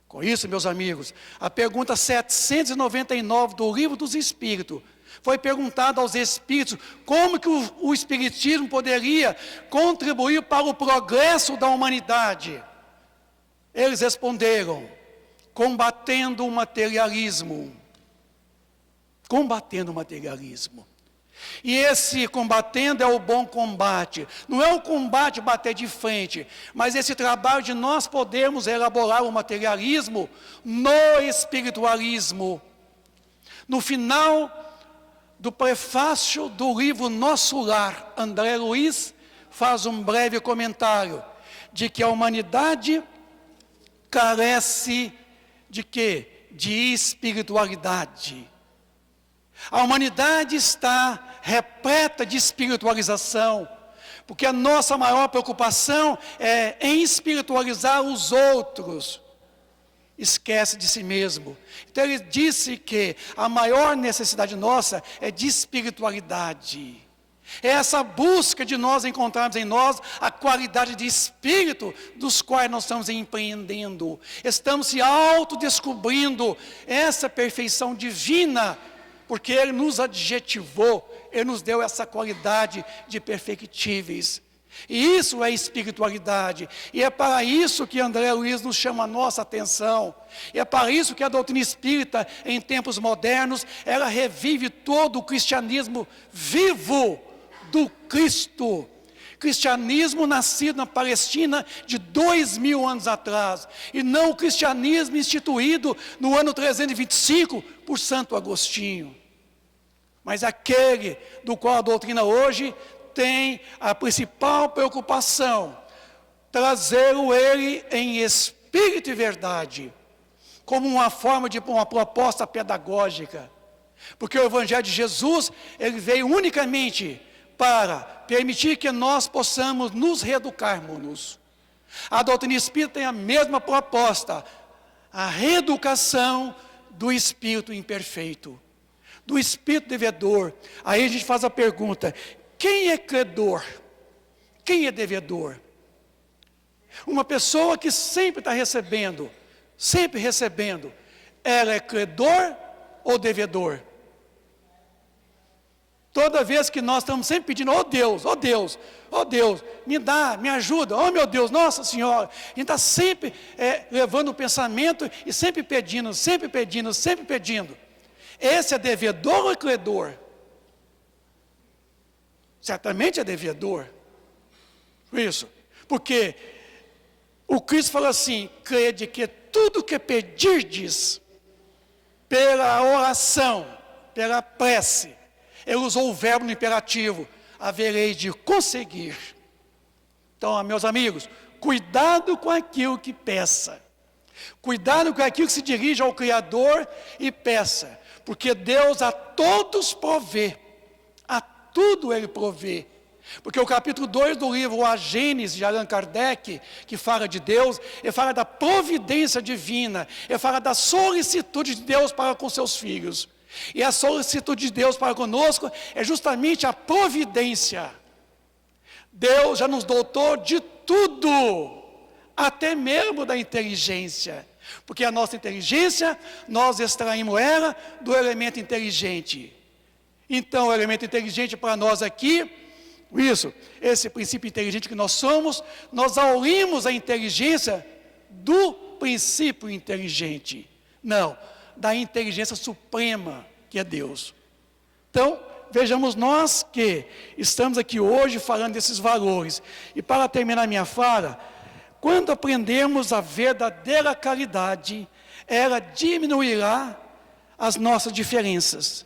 Com isso, meus amigos, a pergunta 799 do Livro dos Espíritos, foi perguntado aos Espíritos como que o Espiritismo poderia contribuir para o progresso da humanidade. Eles responderam, combatendo o materialismo. Combatendo o materialismo. E esse combatendo é o bom combate. Não é o combate bater de frente, mas esse trabalho de nós podermos elaborar o materialismo no espiritualismo. No final do prefácio do livro Nosso Lar, André Luiz faz um breve comentário de que a humanidade carece de quê? De espiritualidade. A humanidade está repleta de espiritualização, porque a nossa maior preocupação é em espiritualizar os outros. Esquece de si mesmo. Então ele disse que a maior necessidade nossa é de espiritualidade. É essa busca de nós encontrarmos em nós a qualidade de espírito dos quais nós estamos empreendendo. Estamos se autodescobrindo essa perfeição divina, porque Ele nos adjetivou, Ele nos deu essa qualidade de perfectíveis. E isso é espiritualidade. E é para isso que André Luiz nos chama a nossa atenção. E é para isso que a doutrina espírita, em tempos modernos, ela revive todo o cristianismo vivo do Cristo. Cristianismo nascido na Palestina de 2000 anos atrás. E não o cristianismo instituído no ano 325 por Santo Agostinho. Mas aquele do qual a doutrina hoje tem a principal preocupação, trazê-lo ele em espírito e verdade, como uma forma de uma proposta pedagógica. Porque o Evangelho de Jesus, ele veio unicamente para permitir que nós possamos nos reeducarmos. A doutrina espírita tem a mesma proposta, a reeducação do espírito imperfeito, do espírito devedor. Aí a gente faz a pergunta, quem é credor? Quem é devedor? Uma pessoa que sempre está recebendo, ela é credor ou devedor? Toda vez que nós estamos sempre pedindo, oh Deus, me dá, me ajuda, oh meu Deus, Nossa Senhora. A gente está sempre levando o pensamento e sempre pedindo. Esse é devedor ou é credor? Certamente é devedor. Isso. Porque O Cristo fala assim: crede que tudo que pedirdes pela oração, pela prece, ele usou o verbo no imperativo, haverei de conseguir. Então, meus amigos, cuidado com aquilo que peça. Cuidado com aquilo que se dirige ao Criador e peça. Porque Deus a todos provê. A tudo Ele provê. Porque o capítulo 2 do livro A Gênese, de Allan Kardec, que fala de Deus, ele fala da providência divina, ele fala da solicitude de Deus para com seus filhos. E a solicitude de Deus para conosco é justamente a providência. Deus já nos dotou de tudo, até mesmo da inteligência. Porque a nossa inteligência, nós extraímos ela do elemento inteligente. Então, o elemento inteligente para nós aqui, esse princípio inteligente que nós somos, nós aurimos a inteligência do princípio inteligente. Não, da inteligência suprema, que é Deus. Então, vejamos nós que estamos aqui hoje falando desses valores. E para terminar minha fala, quando aprendemos a verdadeira caridade, ela diminuirá as nossas diferenças.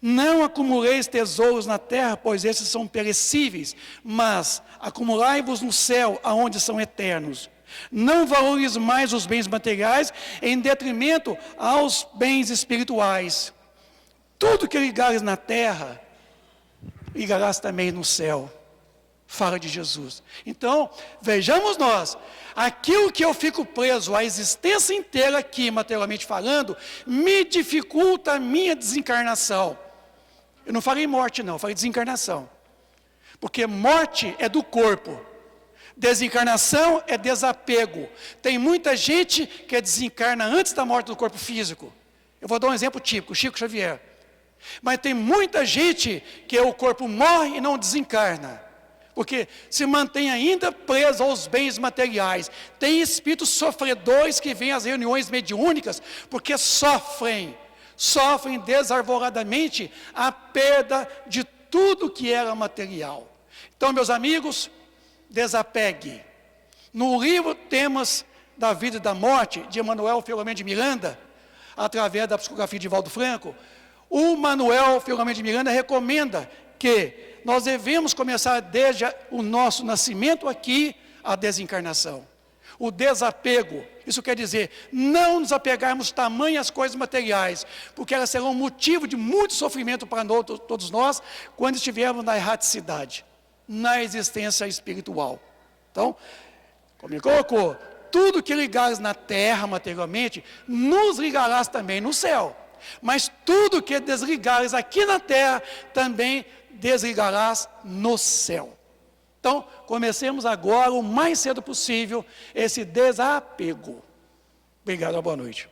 Não acumuleis tesouros na terra, pois esses são perecíveis, mas acumulai-vos no céu, aonde são eternos. Não valorize mais os bens materiais em detrimento aos bens espirituais. Tudo que ligares na terra, ligarás também no céu. Fala de Jesus. Então, vejamos nós, aquilo que eu fico preso a existência inteira aqui, materialmente falando, me dificulta a minha desencarnação. Eu não falei morte não, eu falei desencarnação. Porque morte é do corpo, desencarnação é desapego. Tem muita gente que desencarna antes da morte do corpo físico. Eu vou dar um exemplo típico, Chico Xavier. Mas tem muita gente que o corpo morre e não desencarna, porque se mantém ainda preso aos bens materiais. Tem espíritos sofredores que vêm às reuniões mediúnicas, porque sofrem desarvoradamente a perda de tudo que era material. Então, meus amigos, desapegue. No livro Temas da Vida e da Morte, de Emanuel Filomeno de Miranda, através da psicografia de Valdo Franco, o Manuel Filomeno de Miranda recomenda que nós devemos começar desde o nosso nascimento aqui a desencarnação. O desapego, isso quer dizer, não nos apegarmos tamanhas coisas materiais, porque elas serão motivo de muito sofrimento para todos nós, quando estivermos na erraticidade, na existência espiritual. Então, como ele colocou, tudo que ligares na terra materialmente, nos ligarás também no céu. Mas tudo que desligares aqui na terra, também desligarás no céu. Então, comecemos agora, o mais cedo possível, esse desapego. Obrigado, boa noite.